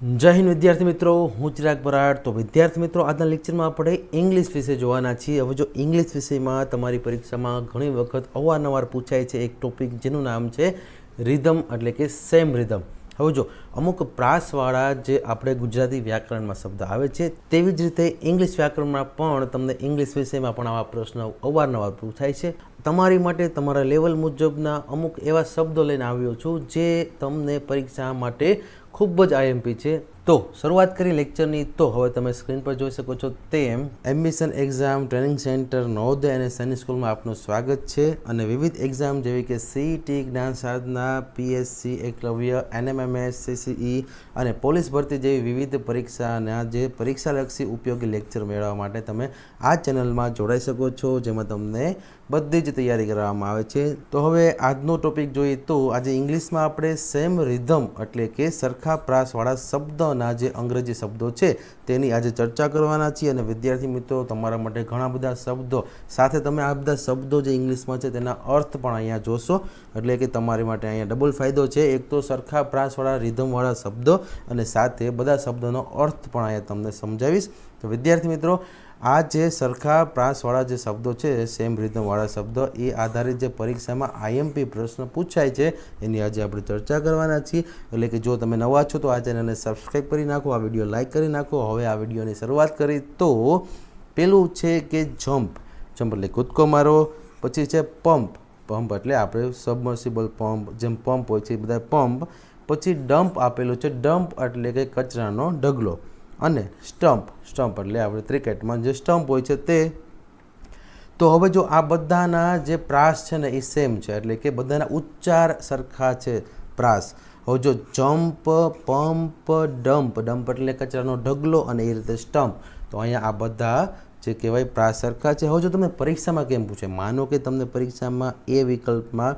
જય હિન્દ વિદ્યાર્થી મિત્રો, હું ચિરાગ બરાડ। તો વિદ્યાર્થી મિત્રો, આજના લેક્ચરમાં આપણે ઇંગ્લિશ વિશે જોવાના છીએ। હવે જો ઇંગ્લિશ વિષયમાં તમારી પરીક્ષામાં ઘણી વખત અવારનવાર પૂછાય છે એક ટોપિક જેનું નામ છે રિધમ, એટલે કે સેમ રિધમ। હવે જો અમુક પ્રાસવાળા જે આપણે ગુજરાતી વ્યાકરણમાં શબ્દ આવે છે, તેવી જ રીતે ઇંગ્લિશ વ્યાકરણમાં પણ તમને ઇંગ્લિશ વિષયમાં પણ આવા પ્રશ્નો અવારનવાર પૂછાય છે। તમારી માટે તમારા લેવલ મુજબના અમુક એવા શબ્દો લઈને આવ્યો છું જે તમને પરીક્ષા માટે ખૂબ જ આઈએમપી છે। તો શરૂઆત કરી લેક્ચરની। તો હવે તમે સ્ક્રીન પર જોઈ શકો છો તેમ ambition exam training centre Navodaya અને સૈનિક સ્કૂલમાં આપનું સ્વાગત છે। અને વિવિધ એક્ઝામ જેવી કે સીઈટી, જ્ઞાન સાધના, પીએસસી, એકલવ્ય, એનએમએમએસ, સીસીઈ અને પોલીસ ભરતી જેવી વિવિધ પરીક્ષાના જે પરીક્ષાલક્ષી ઉપયોગી લેક્ચર મેળવવા માટે તમે આ ચેનલમાં જોડાઈ શકો છો, જેમાં તમને બધી જ તૈયારી કરવામાં આવે છે। તો હવે આજનો ટોપિક જોઈએ તો આજે ઇંગ્લિશમાં આપણે સેમ રિધમ એટલે કે સરખા પ્રાસવાળા શબ્દના જે અંગ્રેજી શબ્દો છે તેની આજે ચર્ચા કરવાના છીએ। અને વિદ્યાર્થી મિત્રો, તમારા માટે ઘણા બધા શબ્દો સાથે તમે આ બધા શબ્દો જે ઇંગ્લિશમાં છે તેના અર્થ પણ અહીંયા જોશો, એટલે કે તમારી માટે અહીંયા ડબલ ફાયદો છે। એક તો સરખા પ્રાસવાળા રિધમવાળા શબ્દો અને સાથે બધા શબ્દોનો અર્થ પણ અહીંયા તમને સમજાવીશ। તો વિદ્યાર્થી મિત્રો, આ જે સરખા પ્રાસવાળા જે શબ્દો છે, સેમ રિધમવાળા શબ્દો, એ આધારિત જે પરીક્ષામાં આઈએમપી પ્રશ્ન પૂછાય છે એની આજે આપણે ચર્ચા કરવાના છીએ। એટલે કે જો તમે નવા છો તો આ ચેનલને સબસ્ક્રાઈબ કરી નાખો, આ વિડીયો લાઇક કરી નાખો। હવે આ વિડીયોની શરૂઆત કરી તો પેલું છે કે જમ્પ। જમ્પ એટલે કૂદકો મારો। પછી છે પંપ। પંપ એટલે આપણે સબમર્સિબલ પંપ, જેમ પંપ હોય છે એ બધા પંપ। પછી ડમ્પ આપેલું છે। ડમ્પ એટલે કે કચરાનો ઢગલો। અને સ્ટમ્પ। સ્ટમ્પ એટલે આપણે ક્રિકેટમાં જે સ્ટમ્પ હોય છે તે। તો હવે જો આ બધાના જે પ્રાસ છે ને એ સેમ છે, એટલે કે બધાના ઉચ્ચાર સરખા છે પ્રાસ। હવે જો જમ્પ, પંપ, ડમ્પ, ડમ્પ એટલે કચરાનો ઢગલો અને એ રીતે સ્ટમ્પ, તો અહીંયા આ બધા જે કહેવાય પ્રાસ સરખા છે। હવે જો તમને પરીક્ષામાં કેમ પૂછે, માનો કે તમને પરીક્ષામાં એ વિકલ્પમાં,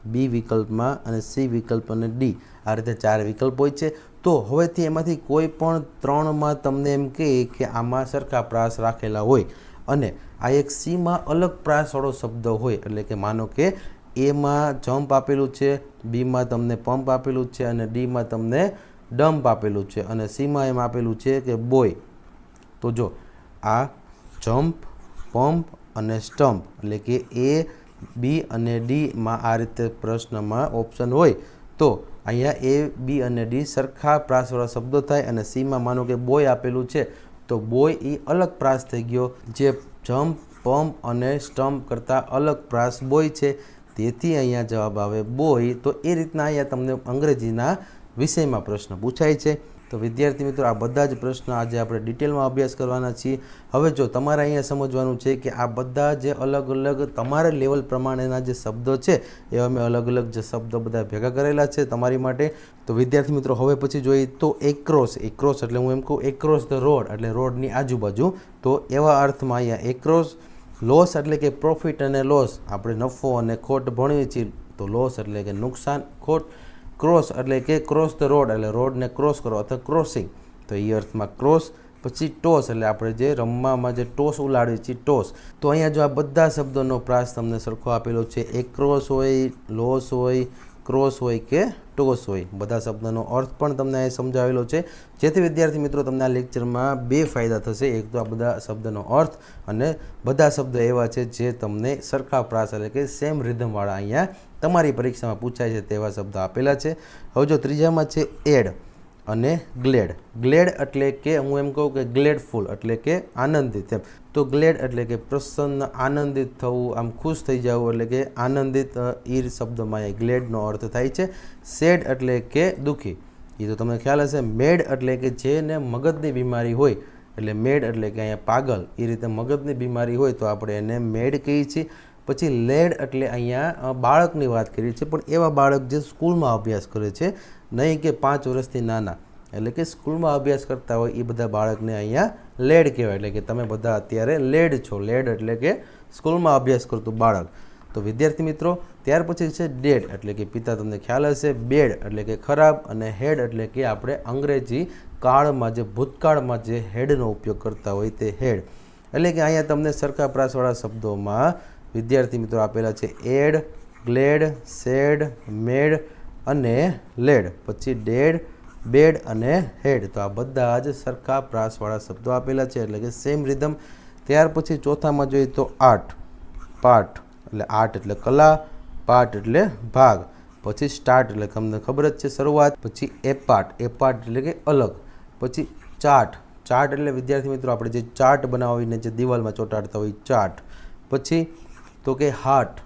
બી વિકલ્પમાં અને સી વિકલ્પ અને ડી આ રીતે 4 વિકલ્પ હોય છે। તો હવેથી એમાંથી કોઈ પણ 3માં તમને એમ કહે કે આમાં સરખા પ્રાસ રાખેલા હોય અને આ એક સીમાં અલગ પ્રાસવાળો શબ્દ હોય, એટલે કે માનો કે એમાં જમ્પ આપેલું છે, બીમાં તમને પંપ આપેલું છે અને ડીમાં તમને ડમ્પ આપેલું છે અને સીમાં એમ આપેલું છે કે બોય। તો જો આ જમ્પ, પંપ અને સ્ટમ્પ એટલે કે એ, બી અને ડીમાં આ રીતે પ્રશ્નમાં ઓપ્શન હોય તો અહીંયા એ, બી અને ડી સરખા પ્રાસવાળા શબ્દો થાય। અને સીમાં માનો કે બોય આપેલું છે તો બોય એ અલગ પ્રાસ થઈ ગયો, જે જમ્પ, પંપ અને સ્ટમ્પ કરતાં અલગ પ્રાસ બોય છે, તેથી અહીંયા જવાબ આવે બોય। તો એ રીતના અહીંયા તમને અંગ્રેજીના વિષયમાં પ્રશ્ન પૂછાય છે। તો વિદ્યાર્થી મિત્રો, આ બધા જ પ્રશ્ન આજે આપણે ડિટેલમાં અભ્યાસ કરવાના છીએ। હવે જો તમારે અહીંયા સમજવાનું છે કે આ બધા જે અલગ અલગ તમારા લેવલ પ્રમાણેના જે શબ્દો છે એવા મેં અલગ અલગ જે શબ્દો બધા ભેગા કરેલા છે તમારી માટે। તો વિદ્યાર્થી મિત્રો, હવે પછી જોઈએ તો એક્રોસ। એક્રોસ એટલે હું એમ કહું એક્રોસ ધ રોડ એટલે રોડની આજુબાજુ, તો એવા અર્થમાં અહીંયા એક્રોસ। લોસ એટલે કે પ્રોફિટ અને લોસ, આપણે નફો અને ખોટ ભણીએ છીએ તો લોસ એટલે કે નુકસાન, ખોટ। ક્રોસ એટલે કે ક્રોસ ધ રોડ એટલે રોડને ક્રોસ કરો અથવા ક્રોસિંગ, તો એ અર્થમાં ક્રોસ। પછી ટોસ એટલે આપણે જે રમવામાં જે ટોસ ઉલાડીએ છીએ ટોસ। તો અહીંયા જો આ બધા શબ્દોનો પ્રાસ તમને સરખો આપેલો છે, એક્રોસ હોય, લોસ હોય, ક્રોસ હોય કે ટોસ હોય, બધા શબ્દનો અર્થ પણ તમને અહીં સમજાવેલો છે, જેથી વિદ્યાર્થી મિત્રો તમને આ લેક્ચરમાં 2 ફાયદા થશે। એક તો આ બધા શબ્દનો અર્થ અને બધા શબ્દો એવા છે જે તમને સરખા પ્રાસ એટલે કે સેમ રિધમવાળા અહીંયા તમારી પરીક્ષામાં પૂછાય છે તેવા શબ્દો આપેલા છે। હવે જો ત્રીજામાં છે એડ અને ગ્લેડ। ગ્લેડ એટલે કે હું એમ કહું કે ગ્લેડફુલ એટલે કે આનંદિત એમ, તો ગ્લેડ એટલે કે પ્રસન્ન, આનંદિત થવું, આમ ખુશ થઈ જવું એટલે કે આનંદિત, એ શબ્દમાં એ ગ્લેડનો અર્થ થાય છે। સેડ એટલે કે દુઃખી, એ તો તમને ખ્યાલ હશે। મેડ એટલે કે જેને મગજની બીમારી હોય એટલે મેડ એટલે કે અહીંયા પાગલ, એ રીતે મગજની બીમારી હોય તો આપણે એને મેડ કહીએ છીએ। પછી લેડ એટલે અહીંયા બાળકની વાત કરીએ છીએ, પણ એવા બાળક જે સ્કૂલમાં અભ્યાસ કરે છે, નહીં કે 5 વર્ષથી નાના, એટલે કે સ્કૂલમાં અભ્યાસ કરતા હોય એ બધા બાળકને અહીંયા લેડ કહેવાય, એટલે કે તમે બધા અત્યારે લેડ છો। લેડ એટલે કે સ્કૂલમાં અભ્યાસ કરતું બાળક। તો વિદ્યાર્થી મિત્રો, ત્યાર પછી છે ડેડ એટલે કે પિતા, તમને ખ્યાલ હશે। બેડ એટલે કે ખરાબ અને હેડ એટલે કે આપણે અંગ્રેજી કાળમાં જે ભૂતકાળમાં જે હેડનો ઉપયોગ કરતા હોય તે હેડ। એટલે કે અહીંયા તમને સરખા પ્રાસવાળા શબ્દોમાં વિદ્યાર્થી મિત્રો આપેલા છે એડ, ગ્લેડ, સેડ, મેડ અને લેડ। પછી ડેડ, બેડ અને હેડ. તો આ બધા જ સરખા પ્રાસવાળા શબ્દો આપેલા છે, એટલે કે સેમ રિધમ. ત્યાર પછી ચોથામાં જોઈએ તો આર્ટ. પાર્ટ એટલે આર્ટ એટલે કલા, પાર્ટ એટલે ભાગ. પછી સ્ટાર્ટ એટલે તમને ખબર જ છે શરૂઆત. પછી એપાર્ટ એટલે કે અલગ. પછી ચાર્ટ. ચાર્ટ એટલે વિદ્યાર્થી મિત્રો આપણે જે ચાર્ટ બનાવીને જે દિવાલમાં ચોંટાડતા હોય ચાર્ટ. પછી તો કે હાર્ટ.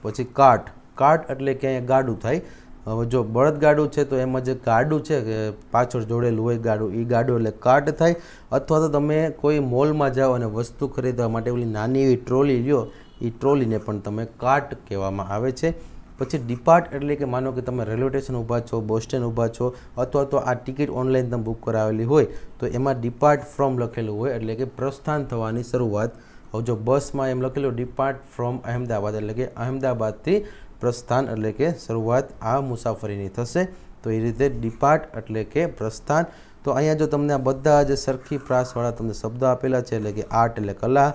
પછી કાર્ટ. કાર્ટ એટલે કે અહીંયા ગાડું થાય. હવે જો બળદગાડું છે તો એમાં જે ગાડું છે કે પાછળ જોડેલું હોય ગાડું, એ ગાડું એટલે કાર્ટ થાય. અથવા તો તમે કોઈ મોલમાં જાઓ અને વસ્તુ ખરીદવા માટે ઓલી નાની એવી ટ્રોલી લ્યો, એ ટ્રોલીને પણ તમે કાર્ટ કહેવામાં આવે છે. પછી ડિપાર્ટ એટલે કે માનો કે તમે રેલવે સ્ટેશન ઊભા છો, બસ સ્ટેન્ડ ઊભા છો, અથવા તો આ ટિકિટ ઓનલાઈન તમે બુક કરાવેલી હોય તો એમાં ડિપાર્ટ ફ્રોમ લખેલું હોય, એટલે કે પ્રસ્થાન થવાની શરૂઆત. હવે જો બસમાં એમ લખેલું ડિપાર્ટ ફ્રોમ અહેમદાબાદ, એટલે કે અહેમદાબાદથી પ્રસ્થાન એટલે કે શરૂઆત આ મુસાફરીની થશે. તો એ રીતે ડિપાર્ટ એટલે કે પ્રસ્થાન. તો અહીંયા જો તમને આ બધા જ સરખી પ્રાસવાળા તમને શબ્દો આપેલા છે, એટલે કે આર્ટ એટલે કલા,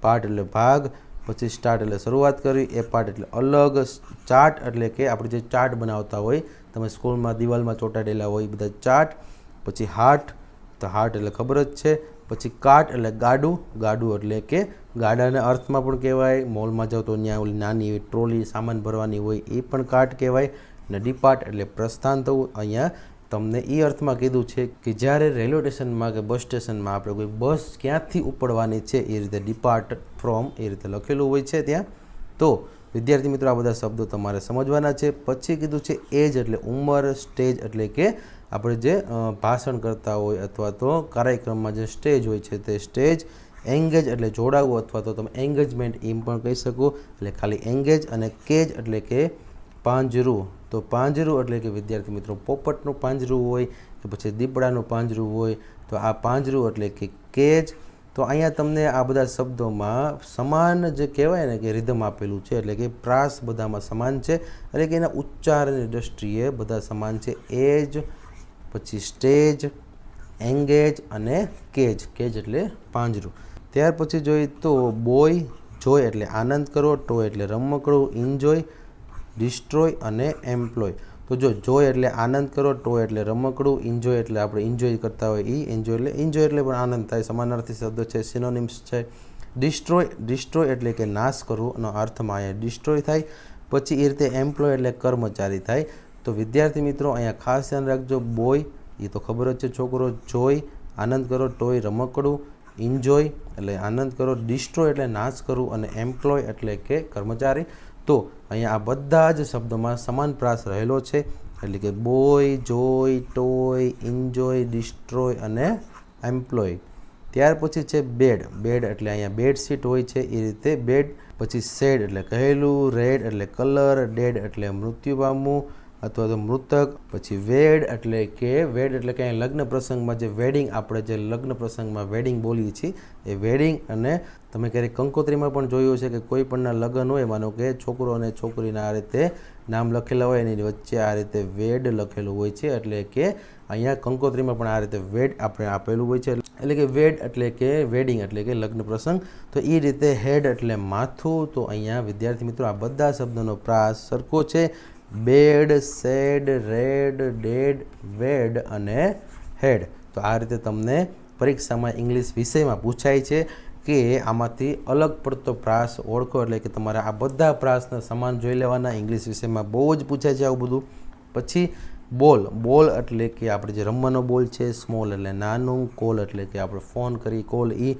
પાર્ટ એટલે ભાગ, પછી સ્ટાર્ટ એટલે શરૂઆત કરવી, એ પાર્ટ એટલે અલગ, ચાર્ટ એટલે કે આપણે જે ચાર્ટ બનાવતા હોય તમે સ્કૂલમાં દિવાલમાં ચોંટાડેલા હોય એ બધા ચાર્ટ. પછી હાર્ટ, તો હાર્ટ એટલે ખબર જ છે. પછી કાર્ટ એટલે ગાડું, ગાડું એટલે કે ગાડાના અર્થમાં પણ કહેવાય. મોલમાં જાઓ તો ત્યાં ઓલી નાની એવી ટ્રોલી સામાન ભરવાની હોય એ પણ કાર્ટ કહેવાય. અને ડિપાર્ટ એટલે પ્રસ્થાન થવું. અહીંયા તમને એ અર્થમાં કીધું છે કે જ્યારે રેલવે સ્ટેશનમાં કે બસ સ્ટેશનમાં આપણે કોઈ બસ ક્યાંથી ઉપડવાની છે એ રીતે ડિપાર્ટ ફ્રોમ એ રીતે લખેલું હોય છે ત્યાં. તો વિદ્યાર્થી મિત્રો આ બધા શબ્દો તમારે સમજવાના છે. પછી કીધું છે એજ એટલે ઉંમર, સ્ટેજ એટલે કે આપણે જે ભાષણ કરતા હોય અથવા તો કાર્યક્રમમાં જે સ્ટેજ હોય છે તે સ્ટેજ. એંગેજ એટલે જોડાવું અથવા તો તમે એંગેજમેન્ટ એમ પણ કહી શકો, એટલે ખાલી એંગેજ. અને કેજ એટલે કે પાંજરું. તો પાંજરું એટલે કે વિદ્યાર્થી મિત્રો પોપટનું પાંજરું હોય કે પછી દીપડાનું પાંજરું હોય, તો આ પાંજરું એટલે કે કેજ. તો અહીંયા તમને આ બધા શબ્દોમાં સમાન જે કહેવાય ને કે રિધમ આપેલું છે, એટલે કે પ્રાસ બધામાં સમાન છે, એટલે કે એના ઉચ્ચારની દ્રષ્ટિએ બધા સમાન છે. એજ, પછી સ્ટેજ, એંગેજ અને કેજ. કેજ એટલે પાંજરું. ત્યાર પછી જોઈએ તો બોય. જોય એટલે આનંદ કરો, ટોય એટલે રમકડું, એન્જોય, ડિસ્ટ્રોય અને એમ્પ્લોય. તો જો જોય એટલે આનંદ કરો, ટોય એટલે રમકડું, એન્જોય એટલે આપણે એન્જોય કરતા હોય એ એન્જોય એટલે પણ આનંદ થાય, સમાનાર્થી શબ્દ છે, સિનોનિમ્સ છે. ડિસ્ટ્રોય એટલે કે નાશ કરવું એનો અર્થમાં અહીંયા ડિસ્ટ્રોય થાય. પછી એ રીતે એમ્પ્લોય એટલે કર્મચારી થાય. તો વિદ્યાર્થી મિત્રો અહીંયા ખાસ ધ્યાન રાખજો. બોય એ તો ખબર જ છે છોકરો, જોય આનંદ કરો, ટોય રમકડું, એન્જોય એટલે આનંદ કરો, ડિસ્ટ્રોય એટલે નાશ કરવું અને એમ્પ્લોય એટલે કે કર્મચારી. તો અહીંયા આ બધા જ શબ્દોમાં સમાન પ્રાસ રહેલો છે, એટલે કે બોય, જોય, ટોય, એન્જોય, ડિસ્ટ્રોય અને એમ્પ્લોય. ત્યાર પછી છે બેડ. બેડ એટલે અહીંયા બેડશીટ હોય છે એ રીતે બેડ. પછી શેડ એટલે કહેલું, રેડ એટલે કલર, ડેડ એટલે મૃત્યુ પામવું અથવા તો મૃતક. પછી વેડ એટલે કે અહીંયા લગ્ન પ્રસંગમાં જે વેડિંગ, આપણે જે લગ્ન પ્રસંગમાં વેડિંગ બોલીએ છીએ એ વેડિંગ. અને તમે ક્યારેક કંકોત્રીમાં પણ જોયું છે કે કોઈ પણના લગ્ન હોય, માનો કે છોકરો અને છોકરીના આ રીતે નામ લખેલા હોય એની વચ્ચે આ રીતે વેડ લખેલું હોય છે, એટલે કે અહીંયા કંકોત્રીમાં પણ આ રીતે વેડ આપણે આપેલું હોય છે, એટલે કે વેડ એટલે કે વેડિંગ એટલે કે લગ્ન પ્રસંગ. તો એ રીતે હેડ એટલે માથું. તો અહીંયા વિદ્યાર્થી મિત્રો આ બધા શબ્દોનો પ્રાસ સરખો છે. બેડ, સેડ, રેડ, ડેડ, વેડ અને હેડ. તો આ રીતે તમને પરીક્ષામાં ઇંગ્લિશ વિષયમાં પૂછાય છે કે આમાંથી અલગ પડતો પ્રાસ ઓળખો, એટલે કે તમારે આ બધા પ્રાસના સમાન જોઈ લેવાના. ઇંગ્લિશ વિષયમાં બહુ જ પૂછાય છે આવું બધું. પછી બોલ. બોલ એટલે કે આપણે જે રમવાનો બોલ છે. સ્મોલ એટલે નાનું, કોલ એટલે કે આપણે ફોન કરી કોલ ઈ,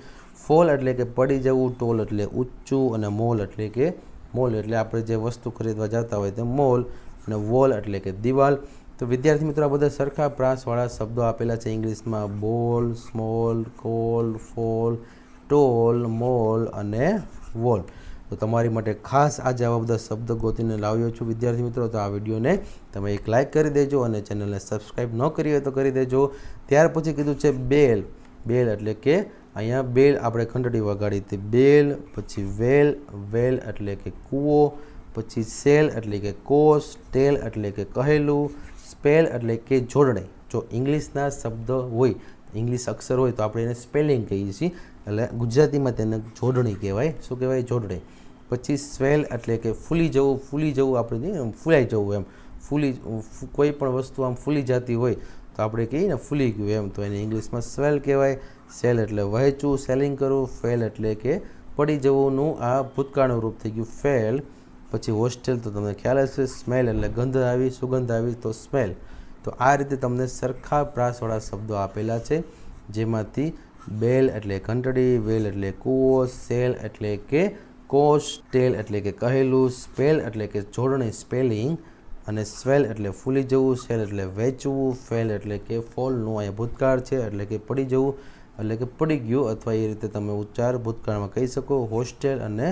ફોલ એટલે કે પડી જવું, ટોલ એટલે ઊંચું અને મોલ એટલે કે મોલ એટલે આપણે જે વસ્તુ ખરીદવા જતા હોય તે મોલ, અને વોલ એટલે કે દિવાલ. તો વિદ્યાર્થી મિત્રો આ બધા સરખા પ્રાસવાળા શબ્દો આપેલા છે ઇંગ્લિશમાં. Ball, small, call, fall, tall, mall અને વોલ. તો તમારી માટે ખાસ આજે આવા બધા શબ્દ ગોતીને લાવ્યો છું વિદ્યાર્થી મિત્રો. તો આ વિડીયોને તમે એક લાઇક કરી દેજો અને ચેનલને સબસ્ક્રાઈબ ન કરી હોય તો કરી દેજો. ત્યાર પછી કીધું છે બેલ. બેલ એટલે કે અહીંયા બેલ આપણે ઘંટડી વગાડી હતી બેલ. પછી વેલ. વેલ એટલે કે કૂવો. પછી સેલ એટલે કે કોષ. ટેલ એટલે કે કહેલું. સ્પેલ એટલે કે જોડણી. જો ઇંગ્લિશના શબ્દ હોય, ઇંગ્લિશ અક્ષર હોય તો આપણે એને સ્પેલિંગ કહીએ છીએ, એટલે ગુજરાતીમાં તેને જોડણી કહેવાય. શું કહેવાય? જોડણી. પછી સ્વેલ એટલે કે ફૂલી જવું. ફૂલી જવું આપણે ફૂલાઈ જવું એમ. કોઈ પણ વસ્તુ આમ ફૂલી જતી હોય તો આપણે કહીએ ને ફૂલી ગયું એમ, તો એને ઇંગ્લિશમાં સ્વેલ કહેવાય. સેલ એટલે વહેંચવું, સેલિંગ કરવું. ફેલ એટલે કે પડી જવુંનું આ ભૂતકાળનું રૂપ થઈ ગયું ફેલ. પછી હોસ્ટેલ તો તમને ખ્યાલ હશે, સ્મેલ એટલે ગંધ આવી, સુગંધ આવી, તો સ્મેલ. તો આ રીતે તમને સરખા પ્રાસવાળા શબ્દો આપેલા છે, જેમાંથી બેલ એટલે ઘંટડી, વેલ એટલે કૂવો, સેલ એટલે કે કોષ, ટેલ એટલે કે કહેલું, સ્પેલ એટલે કે જોડણી સ્પેલિંગ, અને સ્વેલ એટલે ફૂલી જવું, સેલ એટલે વેચવું, ફેલ એટલે કે ફોલનું અહીંયા ભૂતકાળ છે એટલે કે પડી જવું, એટલે કે પડી ગયું, અથવા એ રીતે તમે ઉચ્ચાર ભૂતકાળમાં કહી શકો. હોસ્ટેલ અને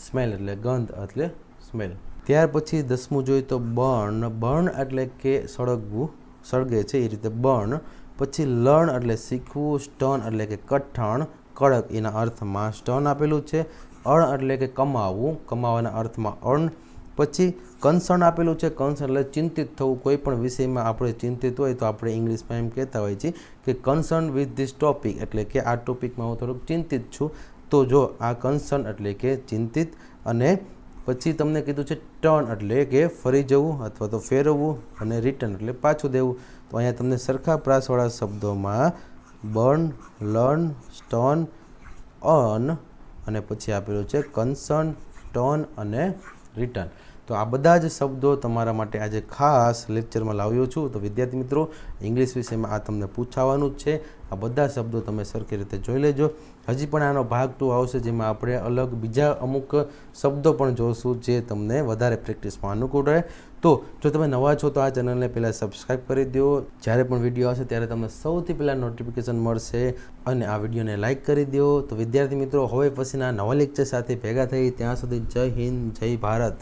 સ્મેલ એટલે ગંધ એટલે સ્મેલ. ત્યાર પછી 10મું જોઈએ તો બર્ન. બર્ન એટલે કે સળગવું, સળગે છે એ રીતે બર્ન. પછી લર્ન એટલે શીખવું, સ્ટર્ન એટલે કે કઠણ, કડક એના અર્થમાં સ્ટર્ન આપેલું છે. અર્ન એટલે કે કમાવવું, કમાવાના અર્થમાં અર્ન. પછી કન્સર્ન આપેલું છે, કન્સર્ન એટલે ચિંતિત થવું. કોઈ પણ વિષયમાં આપણે ચિંતિત હોય તો આપણે ઇંગ્લિશમાં એમ કહેતા હોય છે કે કન્સર્ન વિથ ધીસ ટોપિક, એટલે કે આ ટોપિકમાં હું થોડુંક ચિંતિત છું. તો જો આ કન્સર્ન એટલે કે ચિંતિત. અને પછી તમને કીધું છે ટર્ન એટલે કે ફરી જવું અથવા તો ફેરવવું, અને રિટર્ન એટલે પાછું દેવું. તો અહીંયા તમને સરખા પ્રાસવાળા શબ્દોમાં બર્ન, લર્ન, સ્ટર્ન, અર્ન, અને પછી આપેલું છે કન્સર્ન, ટર્ન અને રિટર્ન. તો આ બધા જ શબ્દો તમારા માટે આજે ખાસ લેક્ચરમાં લાવ્યો છું. તો વિદ્યાર્થી મિત્રો, ઇંગ્લિશ વિષયમાં આ તમને પૂછાવાનું જ છે. આ બધા શબ્દો તમે સરખી રીતે જોઈ લેજો. હજી પણ આનો ભાગ 2 આવશે, જેમાં આપણે અલગ બીજા અમુક શબ્દો પણ જોઈશું, જે તમને વધારે પ્રેક્ટિસમાં અનુકૂળ રહે. તો જો તમે નવા છો તો આ ચેનલને પહેલાં સબસ્ક્રાઈબ કરી દો. જ્યારે પણ વિડીયો આવશે ત્યારે તમને સૌથી પહેલાં નોટિફિકેશન મળશે, અને આ વિડીયોને લાઇક કરી દો. તો વિદ્યાર્થી મિત્રો, હવે પછીના નવા લેક્ચર સાથે ભેગા થઈ, ત્યાં સુધી જય હિન્દ, જય ભારત.